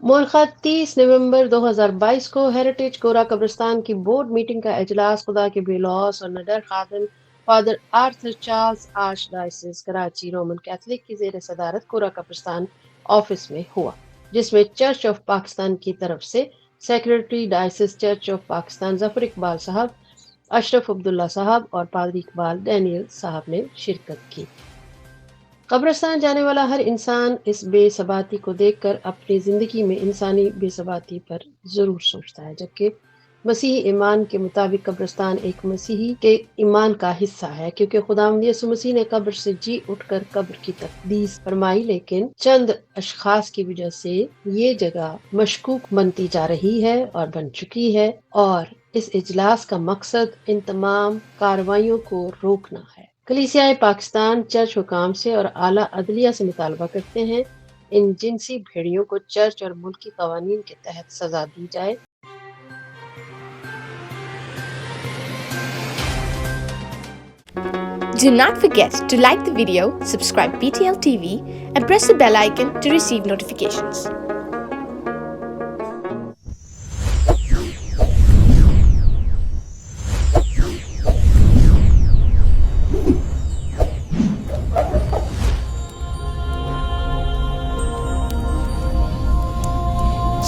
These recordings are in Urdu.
ملخہ 30 نومبر 2022 کو ہیریٹیج گورا قبرستان کی بورڈ میٹنگ کا اجلاس خدا کے بے لوث اور نڈر خادم father Arthur Charles archdiocese Karachi Roman Catholic کی زیر صدارت گورا قبرستان آفس میں ہوا، جس میں چرچ آف پاکستان کی طرف سے secretary diocese church of Pakistan ظفر اقبال صاحب، اشرف عبداللہ صاحب اور پادری اقبال ڈینیل صاحب نے شرکت کی۔ قبرستان جانے والا ہر انسان اس بے ثباتی کو دیکھ کر اپنی زندگی میں انسانی بے ثباتی پر ضرور سوچتا ہے، جبکہ مسیحی ایمان کے مطابق قبرستان ایک مسیحی کے ایمان کا حصہ ہے، کیونکہ خداوند یسوع مسیح نے قبر سے جی اٹھ کر قبر کی تقدیس فرمائی، لیکن چند اشخاص کی وجہ سے یہ جگہ مشکوک بنتی جا رہی ہے اور بن چکی ہے، اور اس اجلاس کا مقصد ان تمام کارروائیوں کو روکنا ہے۔ کلیسیائے پاکستان چرچ حکام سے اور اعلیٰ عدلیہ سے مطالبہ کرتے ہیں ان جنسی بھیڑیوں کو چرچ اور ملکی قوانین کے تحت سزا دی جائے۔ Do not forget to like the video, subscribe BTL TV, and press the bell icon to receive notifications.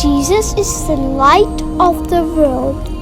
Jesus is the light of the world.